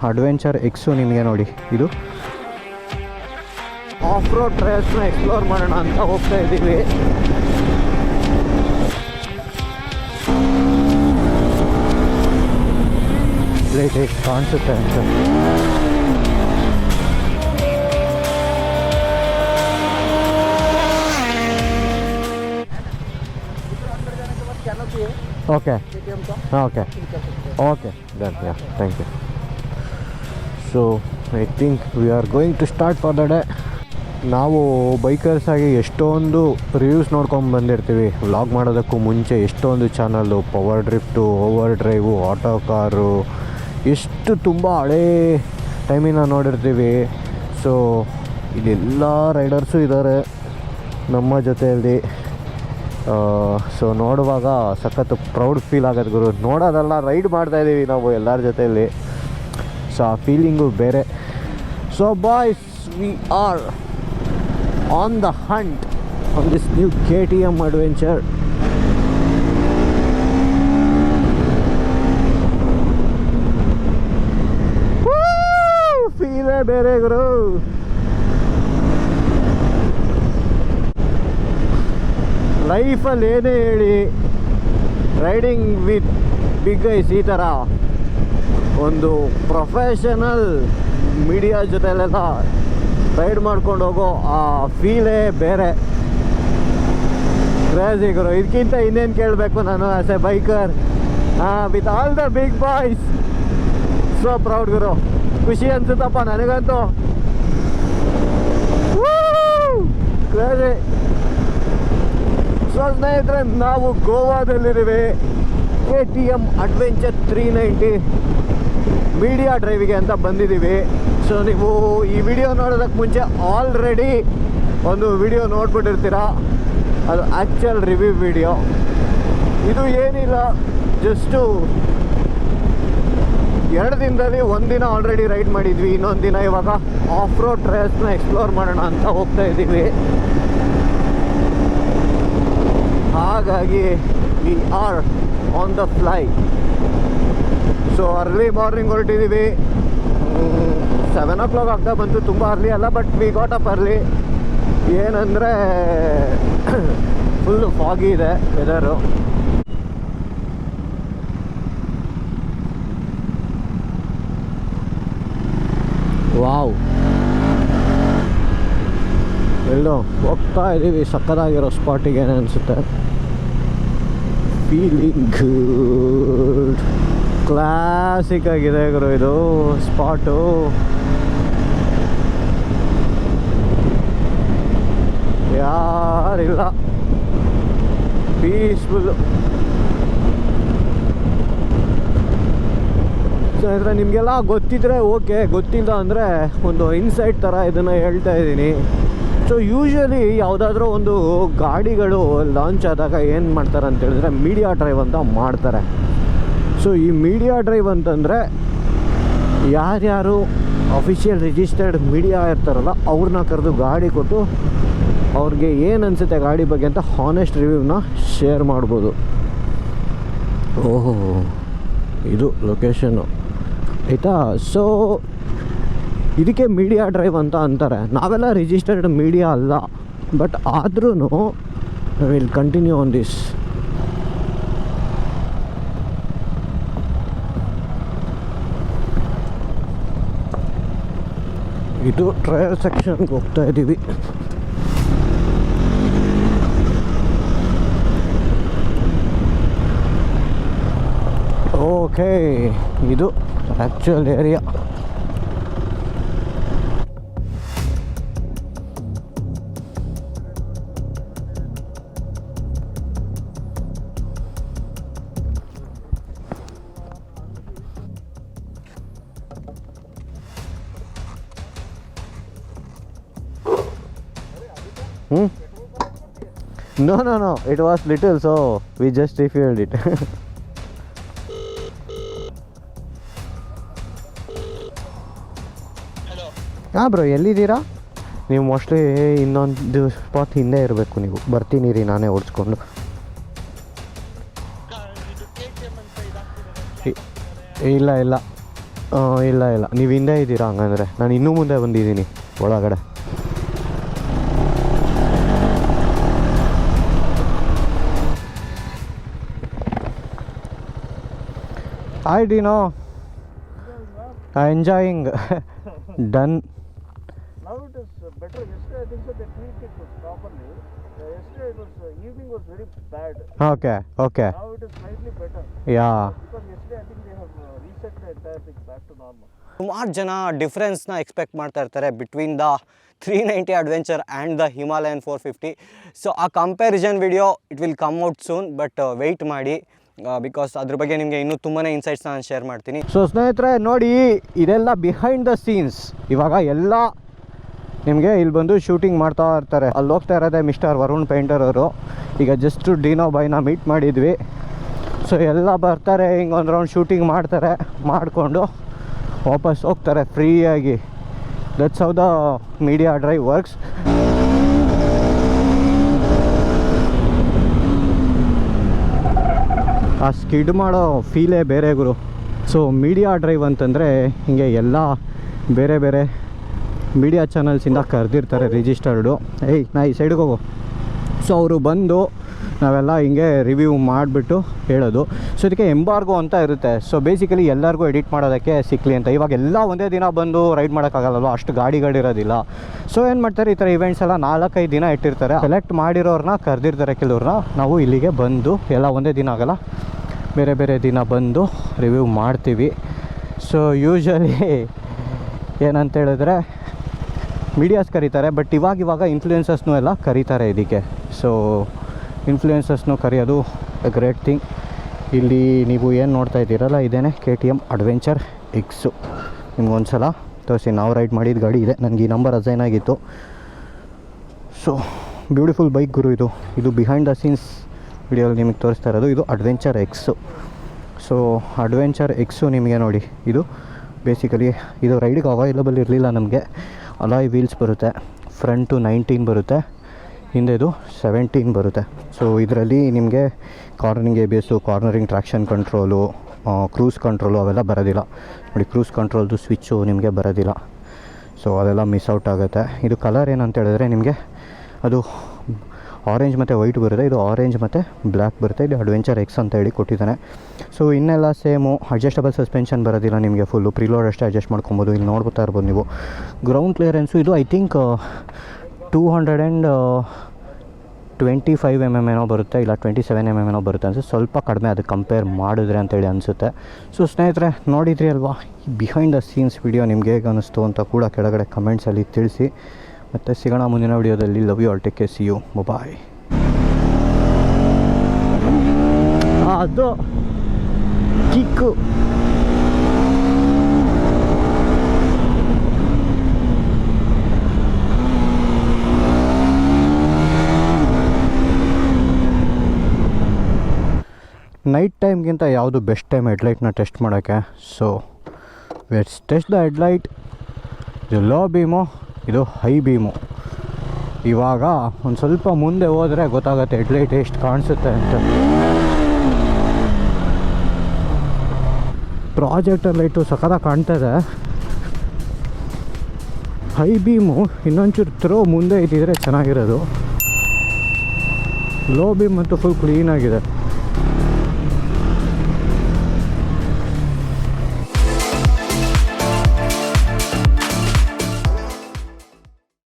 Adventure x ನಿಮಗೆ ನೋಡಿ, ಇದು ಆಫ್ ರೋಡ್ ಟ್ರಯಲ್ಸ್ನ ಎಕ್ಸ್ಪ್ಲೋರ್ ಮಾಡೋಣ ಅಂತ ಹೋಗ್ತಾ ಇದ್ದೀವಿ. ಲೈಟ್ ಎಷ್ಟು ಕಾಣಿಸುತ್ತೆ ಅಂತ. Okay okay okay done, ya thank you. So I think we are going to start for the day. ನಾವು ಬೈಕರ್ಸ್ ಆಗಿ ಎಷ್ಟೊಂದು ರಿವ್ಯೂಸ್ ನೋಡ್ಕೊಂಡು ಬಂದಿರ್ತೀವಿ. ವ್ಲಾಗ್ ಮಾಡೋದಕ್ಕೂ ಮುಂಚೆ ಎಷ್ಟೊಂದು channel, power drift, over drive, auto car, ಎಷ್ಟು ತುಂಬ ಹಳೇ ಟೈಮಿನ ನೋಡಿರ್ತೀವಿ. ಸೊ ಇಲ್ಲೆಲ್ಲ ರೈಡರ್ಸು ಇದ್ದಾರೆ ನಮ್ಮ ಜೊತೆಯಲ್ಲಿ. ಸೊ ನೋಡುವಾಗ ಸಖತ್ತು ಪ್ರೌಡ್ ಫೀಲ್ ಆಗೋದು ಗುರು. ನೋಡೋದಲ್ಲ, ರೈಡ್ ಮಾಡ್ತಾಯಿದ್ದೀವಿ ನಾವು ಎಲ್ಲರ ಜೊತೆಯಲ್ಲಿ. ಸೊ ಆ ಫೀಲಿಂಗು ಬೇರೆ. So boys, we are on the hunt on this new KTM adventure. ಫೀಲೇ ಬೇರೆ ಗುರು. ಲೈಫಲ್ಲಿ ಏನೇ ಹೇಳಿ, ರೈಡಿಂಗ್ ವಿತ್ ಬಿಗ್ ಗೈಸ್ ಈ ಥರ ಒಂದು ಪ್ರೊಫೆಷನಲ್ ಮೀಡಿಯಾ ಜೊತೆಲೆಲ್ಲ ರೈಡ್ ಮಾಡ್ಕೊಂಡು ಹೋಗೋ ಆ ಫೀಲೇ ಬೇರೆ. ಕ್ರೇಜಿ ಗುರು. ಇದಕ್ಕಿಂತ ಇನ್ನೇನು ಕೇಳಬೇಕು ನಾನು as a biker with all the big boys. So proud ಗುರು. ಖುಷಿ ಅನ್ಸುತ್ತಪ್ಪ ನನಗಂತೂ. ಕ್ರೇಜಿ. ಸೊ ಸ್ನೇಹಿತರೆ, ನಾವು ಗೋವಾದಲ್ಲಿದ್ದೀವಿ. KTM ಅಡ್ವೆಂಚರ್ 390 ಮೀಡಿಯಾ ಡ್ರೈವಿಗೆ ಅಂತ ಬಂದಿದ್ದೀವಿ. ಸೊ ನೀವು ಈ ವಿಡಿಯೋ ನೋಡೋದಕ್ಕೆ ಮುಂಚೆ ಆಲ್ರೆಡಿ ಒಂದು ವಿಡಿಯೋ ನೋಡ್ಬಿಟ್ಟಿರ್ತೀರ. ಅದು ಆ್ಯಕ್ಚುಯಲ್ ರಿವ್ಯೂ ವಿಡಿಯೋ. ಇದು ಏನಿಲ್ಲ, ಜಸ್ಟು 2 ದಿನದಲ್ಲಿ 1 ದಿನ ಆಲ್ರೆಡಿ ರೈಡ್ ಮಾಡಿದ್ವಿ. ಇನ್ನೊಂದು ದಿನ ಇವಾಗ ಆಫ್ ರೋಡ್ ಟ್ರಯಲ್ಸ್ನ ಎಕ್ಸ್ಪ್ಲೋರ್ ಮಾಡೋಣ ಅಂತ ಹೋಗ್ತಾ ಇದ್ದೀವಿ. ಹಾಗಾಗಿ we are on the fly. So early morning ಹೊರಟಿದ್ದೀವಿ. 7 o'clock ಆಗ್ತಾ ಬಂತು. ತುಂಬ ಅರ್ಲಿ ಅಲ್ಲ, but we got up early. ಏನಂದರೆ ಫುಲ್ಲು ಫಾಗಿ ಇದೆ ವೆದರು. ವಾವ್, ಎಲ್ಲೋ ಹೋಗ್ತಾ ಇದ್ದೀವಿ ಸಕ್ಕತ್ತಾಗಿರೋ ಸ್ಪಾಟಿಗೆ ಅನಿಸುತ್ತೆ. Feeling good. ಕ್ಲಾಸಿಕ್ ಆಗಿದೆ ಗುರು ಇದು ಸ್ಪಾಟು. ಯಾರಿಲ್ಲ, ಪೀಸ್ಫುಲ್ಲು. ಸೊ ಇದ್ರೆ ನಿಮಗೆಲ್ಲ ಗೊತ್ತಿದ್ರೆ ಓಕೆ, ಗೊತ್ತಿಲ್ಲ ಅಂದರೆ ಒಂದು ಇನ್ಸೈಟ್ ಥರ ಇದನ್ನು ಹೇಳ್ತಾ ಇದ್ದೀನಿ. ಸೊ ಯೂಶ್ವಲಿ ಯಾವುದಾದ್ರೂ ಒಂದು ಗಾಡಿಗಳು ಲಾಂಚ್ ಆದಾಗ ಏನು ಮಾಡ್ತಾರೆ ಅಂತ ಹೇಳಿದ್ರೆ ಮೀಡಿಯಾ ಡ್ರೈವ್ ಅಂತ ಮಾಡ್ತಾರೆ. ಸೊ ಈ ಮೀಡಿಯಾ ಡ್ರೈವ್ ಅಂತಂದರೆ ಯಾರ್ಯಾರು ಅಫಿಷಿಯಲ್ ರಿಜಿಸ್ಟರ್ಡ್ ಮೀಡಿಯಾ ಇರ್ತಾರಲ್ಲ ಅವ್ರನ್ನ ಕರೆದು ಗಾಡಿ ಕೊಟ್ಟು ಅವ್ರಿಗೆ ಏನು ಅನಿಸುತ್ತೆ ಗಾಡಿ ಬಗ್ಗೆ ಅಂತ ಹಾನೆಸ್ಟ್ ರಿವ್ಯೂನ ಶೇರ್ ಮಾಡ್ಬೋದು. ಓಹೋ, ಇದು ಲೊಕೇಶನ್ನು ಆಯಿತಾ. ಸೊ ಇದಕ್ಕೆ ಮೀಡಿಯಾ ಡ್ರೈವ್ ಅಂತ ಅಂತಾರೆ. ನಾವೆಲ್ಲ ರಿಜಿಸ್ಟರ್ಡ್ ಮೀಡಿಯಾ ಅಲ್ಲ, ಬಟ್ ಆದ್ರೂ ವಿಲ್ ಕಂಟಿನ್ಯೂ ಆನ್ ದಿಸ್. ಇದು ಟ್ರಯಲ್ ಸೆಕ್ಷನ್ಗೆ ಹೋಗ್ತಾ ಇದ್ದೀವಿ. ಓಕೆ, ಇದು actual area. No, it was little, so we just refilled it. ಹಾಂ ಬ್ರೋ, ಎಲ್ಲಿದ್ದೀರಾ ನೀವು? ಮೋಸ್ಟ್ಲಿ ಇನ್ನೊಂದು ಸ್ಪಾಟ್ ಹಿಂದೆ ಇರಬೇಕು ನೀವು. ಬರ್ತೀನಿ ರೀ, ನಾನೇ ಓಡಿಸ್ಕೊಂಡು. ಇಲ್ಲ ಇಲ್ಲ ಇಲ್ಲ, ನೀವು ಹಿಂದೆ ಇದ್ದೀರಾ ಹಂಗಂದರೆ. ನಾನು ಇನ್ನೂ ಮುಂದೆ ಬಂದಿದ್ದೀನಿ ಒಳಗಡೆ. Hi Dino, enjoying. Done. Now it is better. Yesterday I think so they tweaked it properly. Yesterday it was evening was very bad. Okay. Now it is slightly better. Yeah. Because yesterday I think they have reset the entire thing back to normal. ಸುಮಾರು ಜನ ಡಿಫ್ರೆನ್ಸ್ನ expect ಮಾಡ್ತಾ ಇರ್ತಾರೆ between the 390 adventure and the Himalayan 450. So ಆ comparison video it will come out soon, but wait ಮಾಡಿ because ಅದ್ರ ಬಗ್ಗೆ ನಿಮಗೆ ಇನ್ನೂ ತುಂಬಾ ಇನ್ಸೈಟ್ಸ್ ನಾನು ಶೇರ್ ಮಾಡ್ತೀನಿ. ಸೊ ಸ್ನೇಹಿತರೆ ನೋಡಿ, ಇದೆಲ್ಲ ಬಿಹೈಂಡ್ ದ ಸೀನ್ಸ್. ಇವಾಗ ಎಲ್ಲ ನಿಮಗೆ ಇಲ್ಲಿ ಬಂದು ಶೂಟಿಂಗ್ ಮಾಡ್ತಾ ಇರ್ತಾರೆ. ಅಲ್ಲಿ ಹೋಗ್ತಾ ಇರೋದೇ ಮಿಸ್ಟರ್ ವರುಣ್ ಪೇಂಟರ್ ಅವರು. ಈಗ ಜಸ್ಟ್ ಡಿನೋ ಬೈನ ಮೀಟ್ ಮಾಡಿದ್ವಿ. ಸೊ ಎಲ್ಲ ಬರ್ತಾರೆ, ಹಿಂಗೆ ಒಂದು ರೌಂಡ್ ಶೂಟಿಂಗ್ ಮಾಡ್ತಾರೆ, ಮಾಡಿಕೊಂಡು ವಾಪಸ್ ಹೋಗ್ತಾರೆ ಫ್ರೀಯಾಗಿ. That's how the media drive works. ಆ ಸ್ಕಿಡ್ ಮಾಡೋ ಫೀಲೇ ಬೇರೆ ಗುರು. ಸೊ ಮೀಡಿಯಾ ಡ್ರೈವ್ ಅಂತಂದರೆ ಹಿಂಗೆ ಎಲ್ಲ ಬೇರೆ ಬೇರೆ ಮೀಡಿಯಾ ಚಾನಲ್ಸಿಂದ ಕರೆದಿರ್ತಾರೆ ರಿಜಿಸ್ಟರ್ಡು. ನಾ ಈ ಸೈಡ್ಗೆ ಹೋಗು. ಸೊ ಅವರು ಬಂದು ನಾವೆಲ್ಲ ಹಿಂಗೆ ರಿವ್ಯೂ ಮಾಡಿಬಿಟ್ಟು ಹೇಳೋದು. ಸೊ ಇದಕ್ಕೆ ಎಂಬಾರ್ಗೋ ಅಂತ ಇರುತ್ತೆ. ಸೊ ಬೇಸಿಕಲಿ ಎಲ್ಲರಿಗೂ ಎಡಿಟ್ ಮಾಡೋದಕ್ಕೆ ಸಿಕ್ಕಲಿ ಅಂತ. ಇವಾಗ ಎಲ್ಲ ಒಂದೇ ದಿನ ಬಂದು ರೈಡ್ ಮಾಡೋಕ್ಕಾಗಲ್ಲಲ್ವ, ಅಷ್ಟು ಗಾಡಿಗಳಿರೋದಿಲ್ಲ. ಸೊ ಏನು ಮಾಡ್ತಾರೆ, ಈ ಥರ ಇವೆಂಟ್ಸ್ ಎಲ್ಲ 4-5 ದಿನ ಇಟ್ಟಿರ್ತಾರೆ. ಸೆಲೆಕ್ಟ್ ಮಾಡಿರೋರನ್ನ ಕರೆದಿರ್ತಾರೆ ಕೆಲವ್ರನ್ನ. ನಾವು ಇಲ್ಲಿಗೆ ಬಂದು ಎಲ್ಲ ಒಂದೇ ದಿನ ಆಗಲ್ಲ, ಬೇರೆ ಬೇರೆ ದಿನ ಬಂದು ರಿವ್ಯೂ ಮಾಡ್ತೀವಿ. ಸೊ ಯೂಶ್ವಲಿ ಏನಂತ ಹೇಳಿದ್ರೆ ಮೀಡಿಯಾಸ್ ಕರೀತಾರೆ, ಬಟ್ ಇವಾಗ ಇನ್ಫ್ಲೂಯೆನ್ಸರ್ಸ್ನೂ ಎಲ್ಲ ಕರೀತಾರೆ ಇದಕ್ಕೆ. ಸೊ ಇನ್ಫ್ಲೂಯೆನ್ಸರ್ಸ್ನೂ ಕರೆಯೋದು ಎ ಗ್ರೇಟ್ ಥಿಂಗ್. ಇಲ್ಲಿ ನೀವು ಏನು ನೋಡ್ತಾ ಇದ್ದೀರಲ್ಲ, ಇದೇನೆ KTM ಅಡ್ವೆಂಚರ್ ಎಕ್ಸು. ನಿಮ್ಗೊಂದು ಸಲ ತೋರಿಸಿ, ನಾವು ರೈಡ್ ಮಾಡಿದ ಗಾಡಿ ಇದೆ. ನನಗೆ ಈ ನಂಬರ್ ಅಸೈನ್ ಆಗಿತ್ತು. ಸೊ ಬ್ಯೂಟಿಫುಲ್ ಬೈಕ್ ಗುರು ಇದು. ಇದು ಬಿಹೈಂಡ್ ದ ಸೀನ್ಸ್ ವಿಡಿಯೋಲಿ ನಿಮಗೆ ತೋರಿಸ್ತಾ ಇರೋದು. ಇದು adventure x. So adventure x ನಿಮಗೆ ನೋಡಿ, ಇದು ಬೇಸಿಕಲಿ ಇದು ರೈಡಿಗೆ ಅವೈಲಬಲ್ ಇರಲಿಲ್ಲ ನಮಗೆ. ಅಲಾಯ್ ವೀಲ್ಸ್ ಬರುತ್ತೆ, ಫ್ರಂಟು 19 ಬರುತ್ತೆ, ಹಿಂದೆದು 17 ಬರುತ್ತೆ. ಸೊ ಇದರಲ್ಲಿ ನಿಮಗೆ cornering ABS, cornering traction control, cruise control ಅವೆಲ್ಲ ಬರೋದಿಲ್ಲ ನೋಡಿ. ಕ್ರೂಸ್ ಕಂಟ್ರೋಲ್ದು ಸ್ವಿಚ್ಚು ನಿಮಗೆ ಬರೋದಿಲ್ಲ. ಸೊ ಅದೆಲ್ಲ ಮಿಸ್ ಔಟ್ ಆಗುತ್ತೆ. ಇದು ಕಲರ್ ಏನಂತ ಹೇಳಿದ್ರೆ ನಿಮಗೆ ಅದು ಆರೆಂಜ್ ಮತ್ತು ವೈಟ್ ಬರುತ್ತೆ. ಇದು ಆರೆಂಜ್ ಮತ್ತು ಬ್ಲ್ಯಾಕ್ ಬರುತ್ತೆ. ಇದು ಅಡ್ವೆಂಚರ್ ಎಕ್ಸ್ ಅಂತ ಹೇಳಿ ಕೊಟ್ಟಿದ್ದಾನೆ. ಸೊ ಇನ್ನೆಲ್ಲ ಸೇಮು. ಅಡ್ಜಸ್ಟಬಲ್ ಸಸ್ಪೆನ್ಷನ್ ಬರೋದಿಲ್ಲ ನಿಮಗೆ, ಫುಲ್ಲು ಪ್ರಿಲೋಡ್ ಅಷ್ಟೇ ಅಡ್ಜಸ್ಟ್ ಮಾಡ್ಕೊಬೋದು. ಇಲ್ಲಿ ನೋಡ್ಬೋತಾ ಇರ್ಬೋದು ನೀವು. ಗ್ರೌಂಡ್ ಕ್ಲಿಯರೆನ್ಸು ಇದು ಐ ಥಿಂಕ್ 225 mm ಏನೋ ಬರುತ್ತೆ, ಇಲ್ಲ 27 mm ಏನೋ ಬರುತ್ತೆ ಅನಿಸುತ್ತೆ. ಸ್ವಲ್ಪ ಕಡಿಮೆ ಅದಕ್ಕೆ ಕಂಪೇರ್ ಮಾಡಿದ್ರೆ ಅಂತೇಳಿ ಅನಿಸುತ್ತೆ. ಸೊ ಸ್ನೇಹಿತರೆ ನೋಡಿದ್ರಿ ಅಲ್ವಾ, ಬಿಹೈಂಡ್ ದ ಸೀನ್ಸ್ ವಿಡಿಯೋ ನಿಮ್ಗೆ ಹೇಗೆ ಅನ್ನಿಸ್ತು ಅಂತ ಕೂಡ ಕೆಳಗಡೆ ಕಮೆಂಟ್ಸಲ್ಲಿ ತಿಳಿಸಿ. ಮತ್ತು ಸಿಗೋಣ ಮುಂದಿನ ವಿಡಿಯೋದಲ್ಲಿ. Love you all, take care, see you, bye. ಅದು ಕಿಕ್ಕು. ನೈಟ್ ಟೈಮ್ಗಿಂತ ಯಾವುದು ಬೆಸ್ಟ್ ಟೈಮ್ ಹೆಡ್ಲೈಟ್ನ ಟೆಸ್ಟ್ ಮಾಡೋಕ್ಕೆ? So let's test the headlight. ಇದು ಲೋ ಬೀಮು, ಇದು ಹೈ ಬೀಮು. ಇವಾಗ ಒಂದು ಸ್ವಲ್ಪ ಮುಂದೆ ಹೋದರೆ ಗೊತ್ತಾಗುತ್ತೆ ಹೆಡ್ಲೈಟ್ ಎಷ್ಟು ಕಾಣಿಸುತ್ತೆ ಅಂತ. ಪ್ರಾಜೆಕ್ಟರ್ ಲೈಟು ಸಖತ್ತಾಗಿ ಕಾಣ್ತದೆ. ಹೈ ಬೀಮು ಇನ್ನೊಂಚೂರು ಥ್ರೋ ಮುಂದೆ ಇದ್ದಿದ್ರೆ ಚೆನ್ನಾಗಿರೋದು. ಲೋ ಬೀಮ್ ಅಂತೂ ಫುಲ್ ಕ್ಲೀನಾಗಿದೆ.